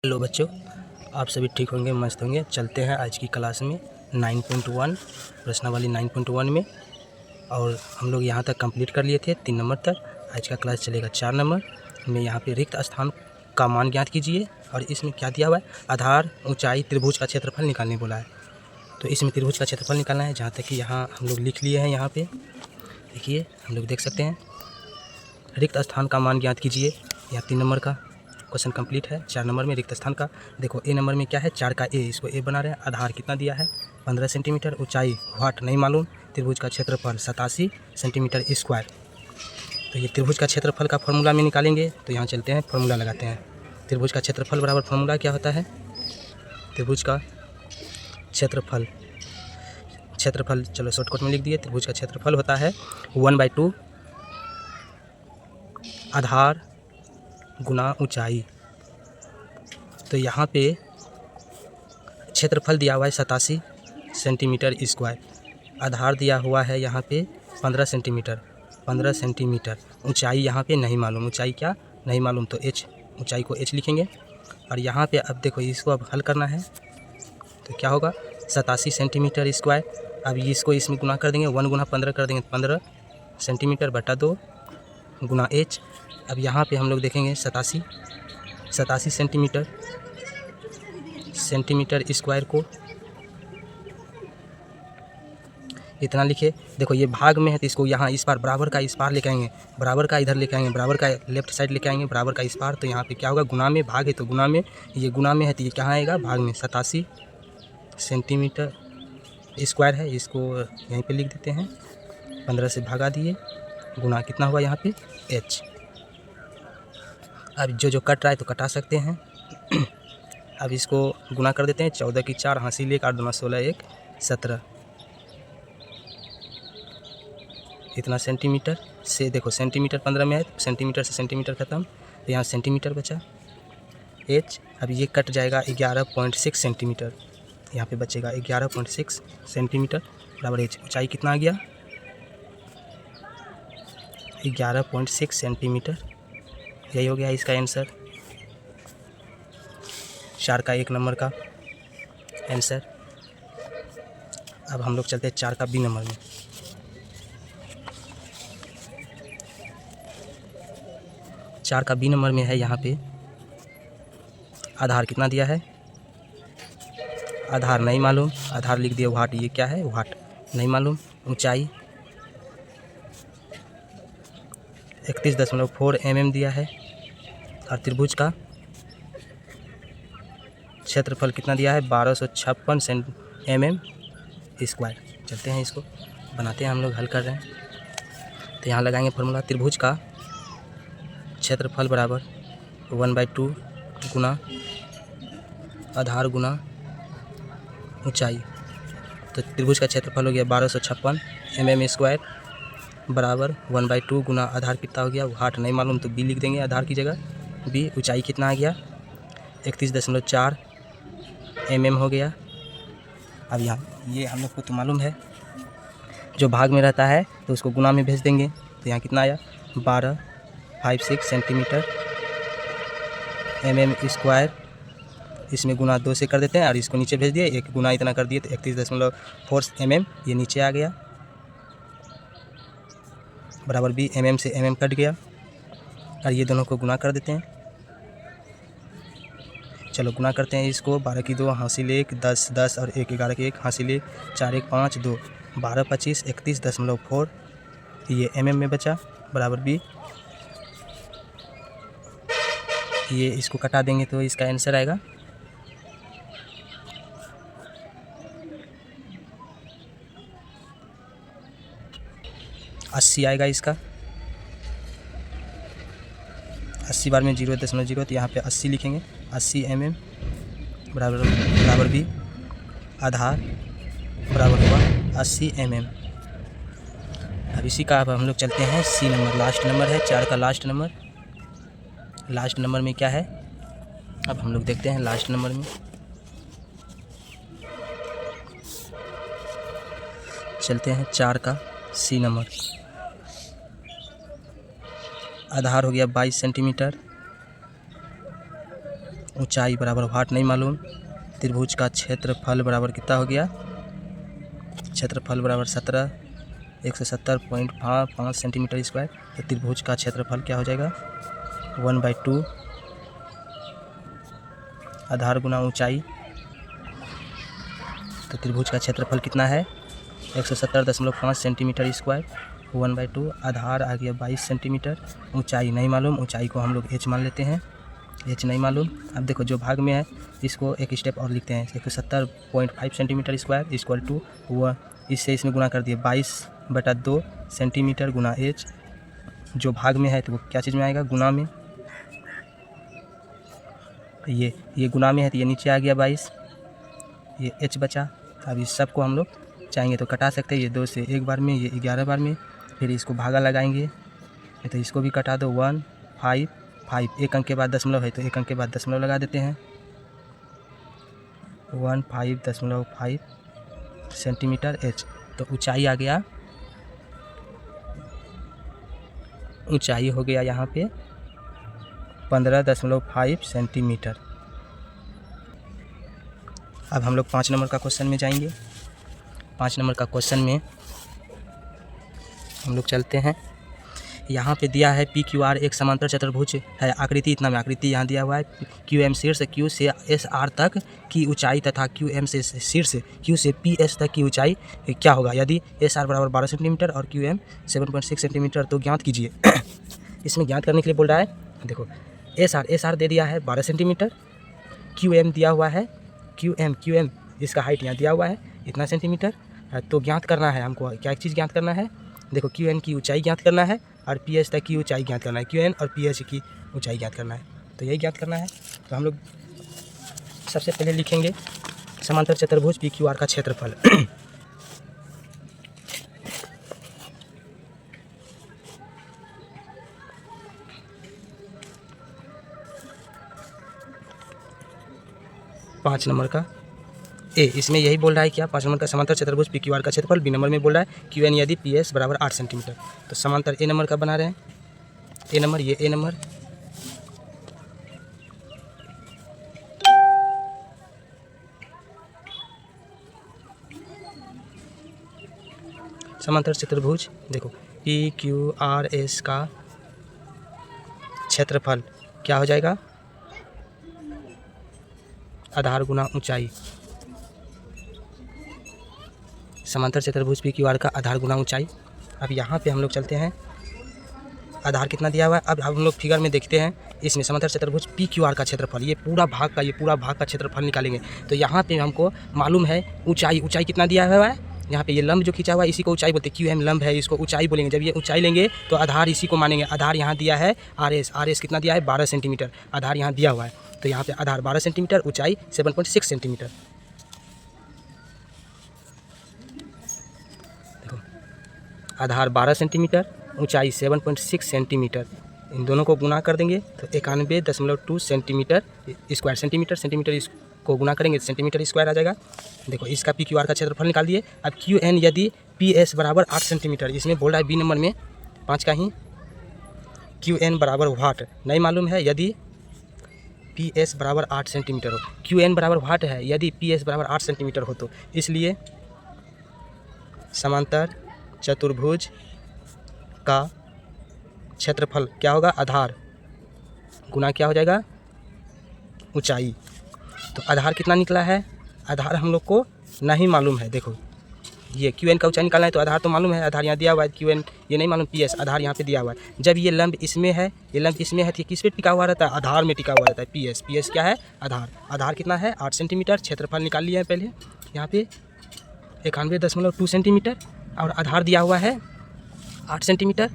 Hello बच्चों, आप सभी ठीक होंगे, मस्त होंगे। चलते हैं आज की क्लास में 9.1 प्रश्नावली 9.1 में। और हम लोग यहाँ तक कंप्लीट कर लिए थे 3 नंबर तक। आज का क्लास चलेगा 4 नंबर में। यहाँ पे रिक्त स्थान का मान ज्ञात कीजिए। और इसमें क्या दिया हुआ है, आधार, ऊंचाई, त्रिभुज का क्षेत्रफल निकालने बोला है। तो इसमें त्रिभुज का क्षेत्रफल निकालना है। जहाँ तक कि यहाँ हम लोग लिख लिए हैं। यहाँ पे देखिए, हम लोग देख सकते हैं, रिक्त स्थान का मान ज्ञात कीजिए। यहाँ 3 नंबर का क्वेश्चन कंप्लीट है। 4 नंबर में रिक्त स्थान का देखो, ए नंबर में क्या है, 4 का ए, इसको ए बना रहे हैं। आधार कितना दिया है, 15 सेंटीमीटर। ऊंचाई वाट नहीं मालूम। त्रिभुज का क्षेत्रफल 87 सेंटीमीटर स्क्वायर। तो ये त्रिभुज का क्षेत्रफल का फॉर्मूला में निकालेंगे। तो यहाँ चलते हैं, फॉर्मूला लगाते हैं। त्रिभुज का क्षेत्रफल बराबर फॉर्मूला क्या होता है, त्रिभुज का क्षेत्रफल चलो शॉर्टकट में लिख दिए। त्रिभुज का क्षेत्रफल होता है 1/2 आधार गुना ऊंचाई। तो यहाँ पे क्षेत्रफल दिया हुआ है 87 सेंटीमीटर स्क्वायर। आधार दिया हुआ है यहाँ पे 15 सेंटीमीटर। ऊंचाई यहाँ पे नहीं मालूम। ऊंचाई क्या नहीं मालूम, तो एच, ऊंचाई को एच लिखेंगे। और यहाँ पे अब देखो, इसको अब हल करना है। तो क्या होगा, 87 सेंटीमीटर स्क्वायर। अब इसको इसमें गुना कर देंगे, 1 गुना 15 कर देंगे, 15 सेंटीमीटर बटा 2 गुना एच। अब यहाँ पे हम लोग देखेंगे 87 सेंटीमीटर स्क्वायर को इतना लिखे। देखो ये भाग में है, तो इसको यहाँ इस पार बराबर का इस पार लेके आएंगे, बराबर का इधर लेके आएंगे, बराबर का लेफ्ट साइड लेके आएंगे, बराबर का इस पार। तो यहाँ पे क्या होगा, गुना में भाग है, तो गुना में, ये गुना में है तो ये कहाँ आएगा, भाग में। 87 सेंटीमीटर स्क्वायर है, इसको यहीं पे लिख देते हैं। 15 से भागा दिए, गुना कितना हुआ यहाँ पे, एच। अब जो कट रहा है तो कटा सकते हैं। अब इसको गुना कर देते हैं, 14 की 4, हासिल 1, 8 दूना 16, 1 17। इतना सेंटीमीटर से देखो, सेंटीमीटर 15 में है, तो सेंटीमीटर से सेंटीमीटर खत्म, तो यहाँ सेंटीमीटर बचा एच। अब ये कट जाएगा 11.6 सेंटीमीटर, यहाँ पे बचेगा 11.6 सेंटीमीटर बराबर एच। ऊंचाई कितना आ गया, 11.6 सेंटीमीटर। यही हो गया इसका आंसर, 4 का 1 नंबर का आंसर। अब हम लोग चलते हैं 4 का बी नंबर में। 4 का बी नंबर में है, यहाँ पे आधार कितना दिया है, आधार नहीं मालूम, आधार लिख दिया वाट। ये क्या है, वाट नहीं मालूम। ऊंचाई 31.4 mm दिया है। और त्रिभुज का क्षेत्रफल कितना दिया है, 1256 mm स्क्वायर। चलते हैं, इसको बनाते हैं, हम लोग हल कर रहे हैं। तो यहाँ लगाएंगे फॉर्मूला, त्रिभुज का क्षेत्रफल बराबर 1/2 गुना आधार गुना ऊंचाई। तो त्रिभुज का क्षेत्रफल हो गया 1256 mm स्क्वायर बराबर 1/2 गुना आधार कितना हो गया, वाट नहीं मालूम, तो बी लिख देंगे आधार की जगह, बी। ऊंचाई कितना आ गया, 31.4 mm हो गया। अब यहाँ ये हम लोग को तो मालूम है, जो भाग में रहता है तो उसको गुना में भेज देंगे। तो यहाँ कितना आया, 1256 सेंटीमीटर mm स्क्वायर। इसमें गुना 2 से कर देते हैं, और इसको नीचे भेज दिए, एक गुना इतना कर दिए, तो 31.4 mm ये नीचे आ गया बराबर बी। mm से mm कट गया, और ये दोनों को गुना कर देते हैं। चलो गुना करते हैं इसको, 12 की 2, हासिल 1, 10 10 और 1 11 की 1, हासिल 1, 4 1 5 2, 12 25 31.4 ये mm में बचा बराबर बी। ये इसको कटा देंगे तो इसका आंसर आएगा 80 आएगा इसका। 80 बार में 0.0, तो यहाँ पे 80 लिखेंगे। 80 mm बराबर बी। आधार बराबर हुआ 80 mm। अब इसी का अब हम लोग चलते हैं सी नंबर, लास्ट नंबर है 4 का लास्ट नंबर। लास्ट नंबर में क्या है, अब हम लोग देखते हैं लास्ट नंबर में। चलते हैं 4 का सी नंबर। आधार हो गया 22 सेंटीमीटर, ऊंचाई बराबर वाट नहीं मालूम। त्रिभुज का क्षेत्रफल बराबर कितना हो गया, क्षेत्रफल बराबर 170.5 सेंटीमीटर स्क्वायर। तो त्रिभुज का क्षेत्रफल क्या हो जाएगा 1/2 आधार गुना ऊंचाई। तो त्रिभुज का क्षेत्रफल कितना है 170.5 सेंटीमीटर स्क्वायर। 1/2 आधार आ गया 22 सेंटीमीटर। ऊंचाई नहीं मालूम, ऊंचाई को हम लोग h मान लेते हैं, h नहीं मालूम। अब देखो जो भाग में है इसको एक स्टेप और लिखते हैं 170.5 सेंटीमीटर स्क्वायर इक्वल टू वह इससे इसमें गुना कर दिए 22/2 सेंटीमीटर गुना h। जो भाग में है तो वो क्या चीज़ में आएगा गुना में, ये गुना में है तो ये नीचे आ गया 22, ये h बचा। अब इस सब को हम लोग चाहेंगे तो कटा सकते हैं, ये 2 से 1 बार में, ये 11 बार में। फिर इसको भागा लगाएंगे तो इसको भी कटा दो 1 5 5 एक अंक के बाद दशमलव है तो एक अंक के बाद दशमलव लगा देते हैं 15.5 सेंटीमीटर h। तो ऊंचाई आ गया, ऊंचाई हो गया यहाँ पे 15.5 सेंटीमीटर। अब हम लोग 5 नंबर का क्वेश्चन में जाएंगे। 5 नंबर का क्वेश्चन में हम लोग चलते हैं। यहाँ पे दिया है PQR एक समांतर चतुर्भुज है, आकृति इतना में, आकृति यहाँ दिया हुआ है QM शीर्ष Q से SR तक की ऊंचाई तथा QM से शीर्ष Q से PS तक की ऊंचाई क्या होगा यदि SR बराबर 12 सेंटीमीटर और QM 7.6 सेंटीमीटर, तो ज्ञात कीजिए। इसमें ज्ञात करने के लिए बोल रहा है, देखो SR दे दिया है 12 सेंटीमीटर, QM दिया हुआ है QM इसका हाइट यहाँ दिया हुआ है इतना सेंटीमीटर। तो ज्ञात करना है हमको, क्या एक चीज़ ज्ञात करना है, देखो QN की ऊंचाई ज्ञात करना है और PS तक की ऊंचाई ज्ञात करना है, QN और PS की ऊंचाई ज्ञात करना है। तो यही ज्ञात करना है। तो हम लोग सबसे पहले लिखेंगे समांतर चतुर्भुज PQR का क्षेत्रफल। पाँच नंबर का ए, इसमें यही बोल रहा है क्या 5 नंबर का समांतर चतुर्भुज PQR का क्षेत्रफल। बी नंबर में बोल रहा है QN यदि PS बराबर 8 सेंटीमीटर। तो समांतर ए नंबर का बना रहे हैं, ए नंबर, ये ए नंबर, समांतर चतुर्भुज देखो PQRS का क्षेत्रफल क्या हो जाएगा आधार गुना ऊंचाई। समांतर चतुर्भुज PQR का आधार गुना ऊंचाई। अब यहाँ पे हम लोग चलते हैं, आधार कितना दिया हुआ है। अब हम लोग फिगर में देखते हैं, इसमें समांतर चतुर्भुज PQR का क्षेत्रफल, ये पूरा भाग का क्षेत्रफल निकालेंगे। तो यहाँ पे हमको मालूम है ऊंचाई कितना दिया हुआ है, यहाँ पे ये लंब जो खींचा हुआ है इसी को ऊंचाई बोलते हैं, QM लंब है, इसको ऊंचाई बोलेंगे। जब ये ऊंचाई लेंगे तो आधार इसी को मानेंगे। आधार यहाँ दिया है RS कितना दिया है 12 सेंटीमीटर, आधार यहाँ दिया हुआ है। तो यहाँ पे आधार 12 सेंटीमीटर, ऊंचाई 7.6 सेंटीमीटर। देखो आधार 12 सेंटीमीटर, ऊंचाई 7.6 सेंटीमीटर, इन दोनों को गुना कर देंगे तो 91.2 सेंटीमीटर स्क्वायर। सेंटीमीटर को गुना करेंगे सेंटीमीटर स्क्वायर आ जाएगा। देखो इसका PQR का क्षेत्रफल निकाल दिए। अब QN यदि PS बराबर 8 सेंटीमीटर, इसमें बोल रहा है बी नंबर में 5 का ही QN बराबर वाट नहीं मालूम है, यदि PS बराबर 8 सेंटीमीटर हो, QN बराबर वाट है यदि PS बराबर 8 सेंटीमीटर हो। तो इसलिए समांतर चतुर्भुज का क्षेत्रफल क्या होगा आधार गुना क्या हो जाएगा ऊंचाई। तो आधार कितना निकला है, आधार हम लोग को नहीं मालूम है। देखो ये QN का ऊंचाई निकालना है तो आधार तो मालूम है, आधार यहाँ दिया हुआ है, QN ये नहीं मालूम, PS आधार यहाँ पे दिया हुआ है। जब ये लंब इसमें है, ये लंब इसमें है तो ये किस पे टिका हुआ रहता है, आधार में टिका हुआ रहता है। PS क्या है आधार कितना है 8 सेंटीमीटर। क्षेत्रफल निकाल लिया है पहले, यहाँ पे 91.2 सेंटीमीटर और आधार दिया हुआ है 8 सेंटीमीटर।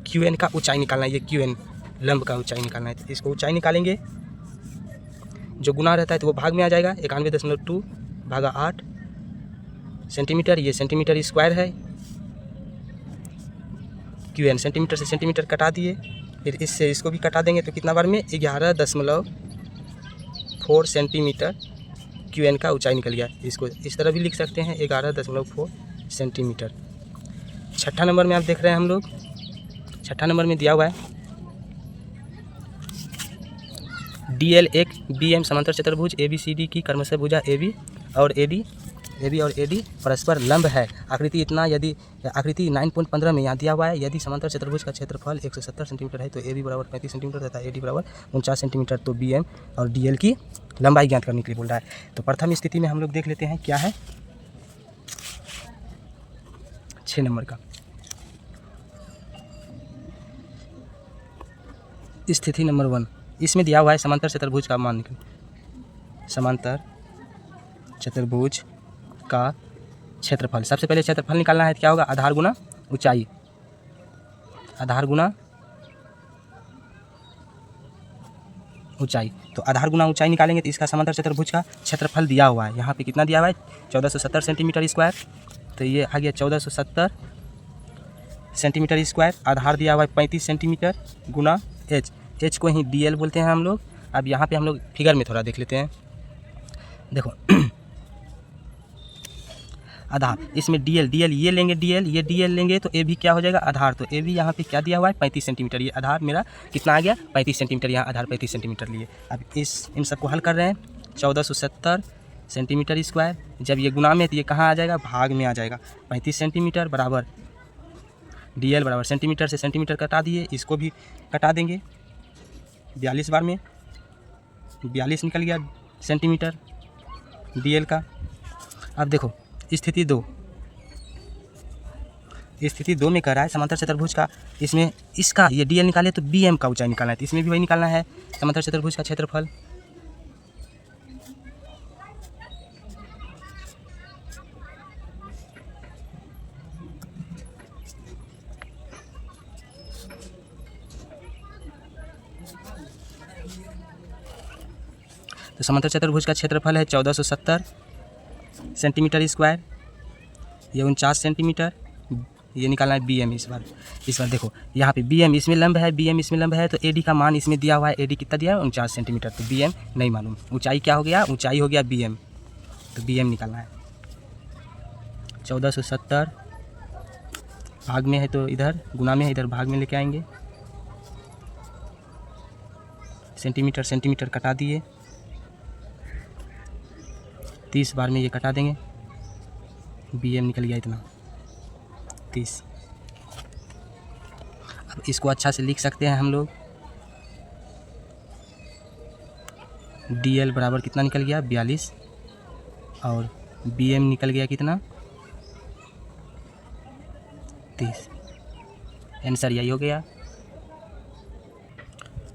QN का ऊंचाई निकालना है, ये QN लंब का ऊंचाई निकालना है। तो इसको ऊंचाई निकालेंगे, जो गुना रहता है तो वो भाग में आ जाएगा 91.2 भागा 8 सेंटीमीटर, ये सेंटीमीटर स्क्वायर है। QN सेंटीमीटर से सेंटीमीटर कटा दिए, फिर इससे इसको भी कटा देंगे तो कितना बार में 11.4 सेंटीमीटर QN का ऊंचाई निकल गया। इसको इस तरह भी लिख सकते हैं 11.4 सेंटीमीटर। छठा नंबर में आप देख रहे हैं हम लोग, छठा नंबर में दिया हुआ है DL एक BM समांतर चतुर्भुज ABCD की क्रमशः भुजा AB और AD परस्पर लंब है। आकृति इतना, यदि आकृति 9.15 में यहाँ दिया हुआ है, यदि समांतर चतुर्भुज का क्षेत्रफल 170 सेंटीमीटर है तो AB बराबर 35 सेंटीमीटर तथा AD बराबर 49 सेंटीमीटर, तो BM और DL की लंबाई ज्ञात करने के लिए बोल रहा है। तो प्रथम स्थिति में हम लोग देख लेते हैं क्या है 6 नंबर का। स्थिति नंबर 1, इसमें दिया हुआ है समांतर चतुर्भुज का मान निकल। समांतर चतुर्भुज का क्षेत्रफल, सबसे पहले क्षेत्रफल निकालना है तो क्या होगा, आधार गुना ऊंचाई, आधार गुना ऊंचाई। तो आधार गुना ऊंचाई निकालेंगे तो इसका समांतर चतुर्भुज का क्षेत्रफल दिया हुआ है, यहाँ पे कितना दिया हुआ है 1470 सेंटीमीटर स्क्वायर, तो ये आ गया 1470 सेंटीमीटर स्क्वायर। आधार दिया हुआ है 35 सेंटीमीटर गुना h को ही DL बोलते हैं हम लोग। अब यहाँ पे हम लोग फिगर में थोड़ा देख लेते हैं, देखो आधार, इसमें DL ये लेंगे, ये DL लेंगे तो AB क्या हो जाएगा, आधार। तो AB यहाँ पे क्या दिया हुआ है 35 सेंटीमीटर, ये आधार मेरा कितना आ गया 35 सेंटीमीटर, यहाँ आधार 35 सेंटीमीटर लिए। अब इन सबको हल कर रहे हैं, 1470 सेंटीमीटर स्क्वायर, जब ये गुना में तो ये कहाँ आ जाएगा, भाग में आ जाएगा। 35 सेंटीमीटर बराबर DL बराबर सेंटीमीटर से सेंटीमीटर कटा दिए, इसको भी कटा देंगे 42 बार में, 42 निकल गया सेंटीमीटर DL का। अब देखो स्थिति 2, स्थिति 2 में कह रहा है समांतर चतुर्भुज का, इसमें इसका ये DL निकाले तो BM का ऊंचाई निकालना है, तो इसमें भी वही निकालना है समांतर चतुर्भुज का क्षेत्रफल। तो समांतर चतुर्भुज का क्षेत्रफल है 1470 सेंटीमीटर स्क्वायर, ये 49 सेंटीमीटर, ये निकालना है BM। इस बार देखो यहाँ पे BM इसमें लंब है, BM इसमें लंब है, तो AD का मान इसमें दिया हुआ है, AD कितना दिया है 49 सेंटीमीटर, तो BM नहीं मालूम। ऊंचाई क्या हो गया, ऊंचाई हो गया BM, तो BM निकालना है। 1470 भाग में है तो इधर गुना में है, इधर भाग में लेके आएंगे, सेंटीमीटर कटा दिए, 30 बार में ये कटा देंगे, BM निकल गया इतना 30। अब इसको अच्छा से लिख सकते हैं हम लोग, DL बराबर कितना निकल गया 42 और BM निकल गया कितना 30। आंसर यही हो गया।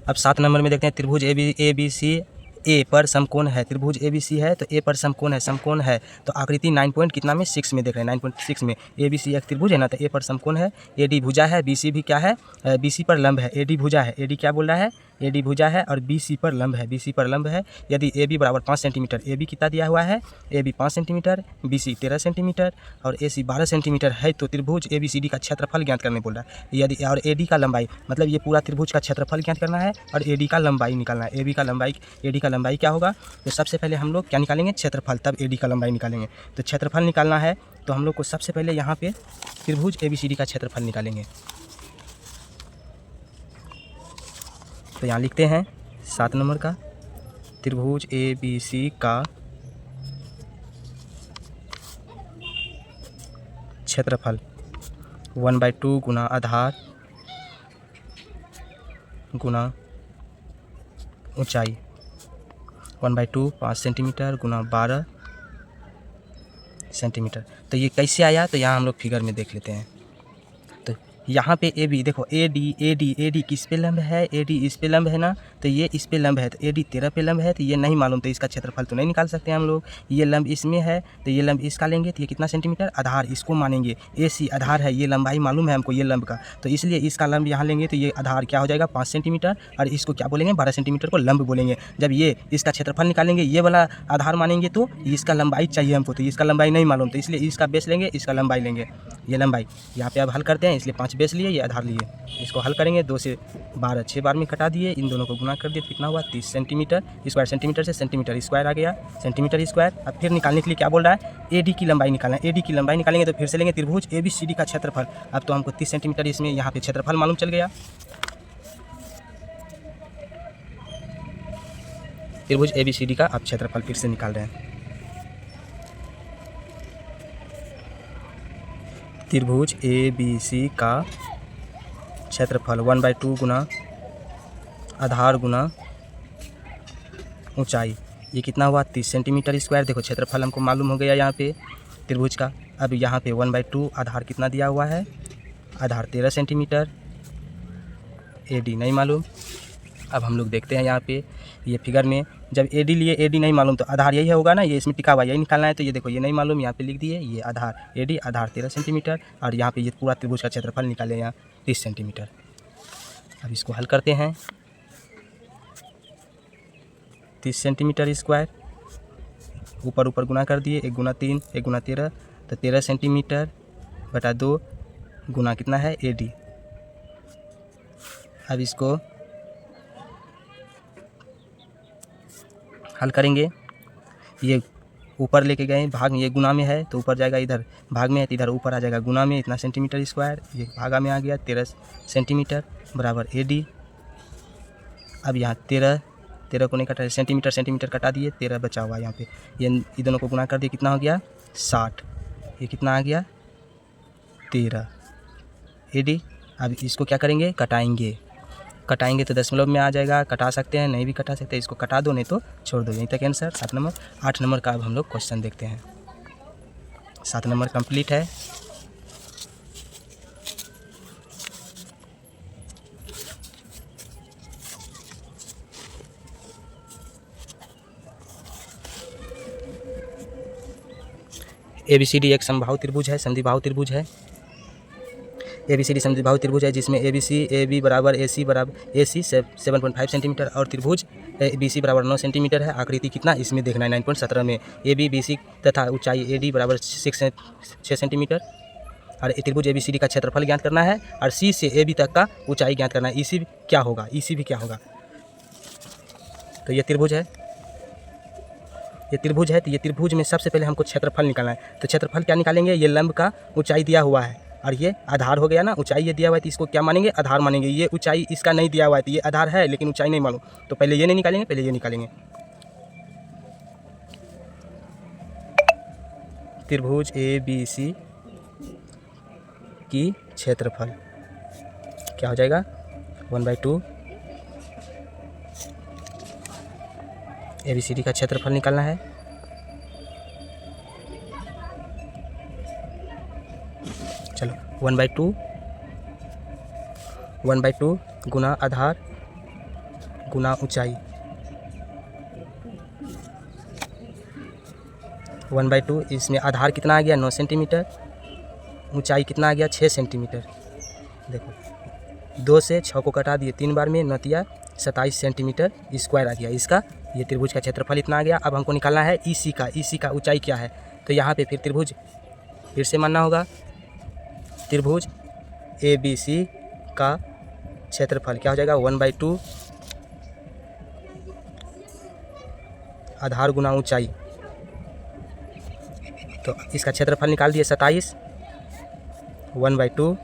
अब 7 नंबर में देखते हैं, त्रिभुज ABC ए पर समकोण है, त्रिभुज ABC है तो ए पर समकोण है तो आकृति 9.6 में देख रहे हैं, 9.6 में ABC एक त्रिभुज है ना, तो ए पर समकोण है, AD भुजा है, BC भी क्या है, BC पर लंब है, AD भुजा है, AD क्या बोल रहा है, AD भुजा है और BC पर लंब है, यदि AB बराबर 5 सेंटीमीटर, AB कितना दिया हुआ है, AB 5 सेंटीमीटर, BC 13 सेंटीमीटर और AC 12 सेंटीमीटर है, तो त्रिभुज ABCD का क्षेत्रफल ज्ञात करने बोल रहा है। यदि और AD का लंबाई, मतलब ये पूरा त्रिभुज का क्षेत्रफल ज्ञात करना है और AD का लंबाई निकालना है। AD का लंबाई क्या होगा, तो सबसे पहले हम लोग क्या निकालेंगे, क्षेत्रफल, तब AD का लंबाई निकालेंगे। तो क्षेत्रफल निकालना है तो हम लोग को सबसे पहले यहाँ पे त्रिभुज ABCD का क्षेत्रफल निकालेंगे। तो यहाँ लिखते हैं 7 नंबर का, त्रिभुज ABC का क्षेत्रफल 1/2 गुना आधार गुना ऊंचाई, 1/2 5 सेंटीमीटर गुना 12 सेंटीमीटर। तो ये कैसे आया, तो यहाँ हम लोग फिगर में देख लेते हैं। तो यहाँ पे AB देखो, AD किस पे लंब है, AD इस पे लंब है ना, तो ये इस पे लंब है, तो AD 13 पे लंब है, तो ये नहीं मालूम, तो इसका क्षेत्रफल तो नहीं निकाल सकते हम लोग। ये लंब इसमें है तो ये लंब इसका लेंगे, तो ये कितना सेंटीमीटर, आधार इसको मानेंगे, AC आधार है, ये लंबाई मालूम है हमको ये लंब का, तो इसलिए इसका लंब यहाँ लेंगे, तो ये आधार क्या हो जाएगा 5 सेंटीमीटर और इसको क्या बोलेंगे 12 सेंटीमीटर को लंब बोलेंगे। जब ये इसका क्षेत्रफल निकालेंगे, ये वाला आधार मानेंगे तो इसका लंबाई चाहिए हमको, तो इसका लंबाई नहीं मालूम, तो इसलिए इसका बेस लेंगे, इसका लंबाई लेंगे, ये लंबाई यहाँ पे अब हल करते हैं, इसलिए 5 बेस लिए, ये आधार लिए, इसको हल करेंगे 2 से 12 6 बार में कटा दिए, इन दोनों को गुना कर दिए तो कितना हुआ 30 सेंटीमीटर स्क्वायर, सेंटीमीटर से सेंटीमीटर स्क्वायर आ गया सेंटीमीटर स्क्वायर। अब फिर निकालने के लिए क्या बोल रहा है, AD की लंबाई निकालना है, AD की लंबाई निकालेंगे तो फिर से लेंगे त्रिभुज ABCD का क्षेत्रफल। अब तो हमको 30 सेंटीमीटर इसमें यहाँ पे क्षेत्रफल मालूम चल गया। त्रिभुज ABCD का आप क्षेत्रफल फिर से निकाल रहे हैं। त्रिभुज ABC का क्षेत्रफल 1/2 गुना आधार गुना ऊंचाई, ये कितना हुआ 30 सेंटीमीटर स्क्वायर। देखो क्षेत्रफल हमको मालूम हो गया यहाँ पे त्रिभुज का। अब यहाँ पे 1/2 आधार कितना दिया हुआ है, आधार 13 सेंटीमीटर, AD नहीं मालूम। अब हम लोग देखते हैं यहाँ पे ये फिगर में, जब AD लिए AD नहीं मालूम तो आधार यही होगा ना, ये इसमें टिका हुआ यही निकालना है। तो ये देखो ये नहीं मालूम, यहाँ पे लिख दिए ये आधार AD आधार 13 सेंटीमीटर, और यहाँ पे ये पूरा त्रिभुज का क्षेत्रफल निकाले यहाँ 30 सेंटीमीटर। अब इसको हल करते हैं। 30 सेंटीमीटर स्क्वायर ऊपर ऊपर गुना कर दिए, 1 गुना 3 1 गुना 13, तो 13 सेंटीमीटर बटा 2 गुना कितना है AD। अब इसको हल करेंगे, ये ऊपर लेके गए भाग में, ये गुना में है तो ऊपर जाएगा, इधर भाग में है तो इधर ऊपर आ जाएगा गुना में, इतना सेंटीमीटर स्क्वायर, ये भागा में आ गया 13 सेंटीमीटर बराबर AD। अब यहाँ 13 को नहीं कटा, सेंटीमीटर कटा दिए, 13 बचा हुआ यहाँ पे, ये दोनों को गुना कर दिए, कितना हो गया 60, ये कितना आ गया 13 AD। अब इसको क्या करेंगे, कटाएंगे तो दशमलव में आ जाएगा, कटा सकते हैं नहीं भी कटा सकते, इसको कटा दो नहीं तो छोड़ दो, यहीं तक आंसर 7 नंबर। 8 नंबर का अब हम लोग क्वेश्चन देखते हैं। 7 नंबर कंप्लीट है। ABCD एक समबाहु त्रिभुज है, समद्विबाहु त्रिभुज है। ABCD समद्विबाहु त्रिभुज है जिसमें AB बराबर AC बराबर AC 7.5 सेंटीमीटर और त्रिभुज BC बराबर 9 सेंटीमीटर है। आकृति कितना इसमें देखना है 9.17 में। AB BC तथा ऊंचाई AD बराबर 6 सेंटीमीटर, और त्रिभुज ABCD का क्षेत्रफल ज्ञात करना है, और C से AB तक का ऊंचाई ज्ञात करना है। EC क्या होगा, EC भी क्या होगा। तो ये त्रिभुज है, तो ये त्रिभुज में सबसे पहले हमको क्षेत्रफल निकालना है। तो क्षेत्रफल क्या निकालेंगे, ये लंब का ऊंचाई दिया हुआ है और ये आधार हो गया ना, ऊंचाई ये दिया हुआ है तो इसको क्या मानेंगे, आधार मानेंगे। ये ऊंचाई इसका नहीं दिया हुआ है तो ये आधार है लेकिन ऊंचाई नहीं मालूम, तो पहले ये नहीं निकालेंगे, पहले ये निकालेंगे। त्रिभुज ABC की क्षेत्रफल क्या हो जाएगा 1/2 ABCD का क्षेत्रफल निकालना है। चलो 1/2 गुना आधार गुना ऊंचाई, 1/2 इसमें आधार कितना आ गया 9 सेंटीमीटर, ऊंचाई कितना आ गया 6 सेंटीमीटर। देखो 2 से 6 को कटा दिए 3 बार में, 9 27 सेंटीमीटर स्क्वायर आ गया इसका। ये त्रिभुज का क्षेत्रफल इतना आ गया। अब हमको निकालना है EC का ऊंचाई क्या है। तो यहाँ पे फिर त्रिभुज फिर से मानना होगा, त्रिभुज ABC का क्षेत्रफल क्या हो जाएगा 1/2 आधार गुना ऊंचाई। तो इसका क्षेत्रफल निकाल दिए 27, 1/2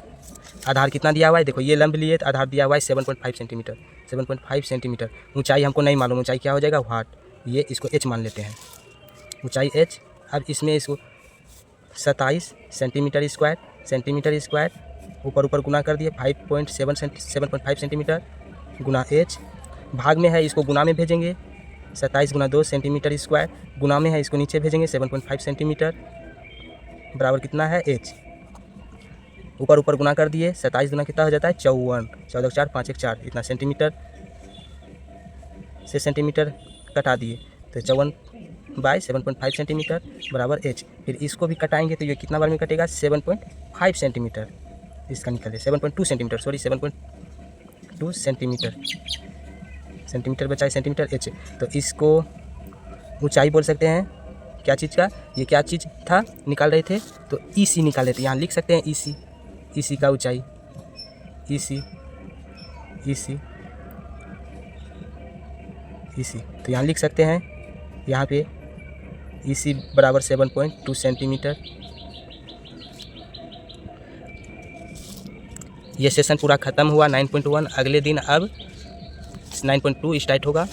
आधार कितना दिया हुआ है, देखो ये लंब लिए तो आधार दिया हुआ है 7.5 सेंटीमीटर, 7.5 सेंटीमीटर। ऊंचाई हमको नहीं मालूम, ऊंचाई क्या हो जाएगा वाट, ये इसको h मान लेते हैं, ऊंचाई h। अब इसमें इसको 27 सेंटीमीटर स्क्वायर ऊपर ऊपर गुना कर दिए 7.5 सेंटीमीटर गुना h, भाग में है इसको गुना में भेजेंगे 27 गुना 2 सेंटीमीटर स्क्वायर, गुना में है इसको नीचे भेजेंगे 7.5 सेंटीमीटर बराबर कितना है h। ऊपर ऊपर गुना कर दिए 27 गुना कितना हो जाता है 54, 14 4 5 1 4, इतना सेंटीमीटर से सेंटीमीटर कटा दिए तो 54/7.5 सेंटीमीटर बराबर h। फिर इसको भी कटाएंगे तो ये कितना बार में कटेगा 7.5 सेंटीमीटर, इसका निकले 7.2 सेंटीमीटर, सॉरी 7.2 सेंटीमीटर बचा है सेंटीमीटर h। तो इसको ऊंचाई बोल सकते हैं क्या चीज़ का, ये क्या चीज़ था निकाल रहे थे, तो EC निकाल रहे थे, यहाँ लिख सकते हैं EC का ऊंचाई, EC तो यहाँ लिख सकते हैं, यहाँ पे EC बराबर 7.2 सेंटीमीटर। ये सेशन पूरा ख़त्म हुआ 9.1। अगले दिन अब 9.2 स्टार्ट होगा,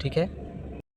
ठीक है।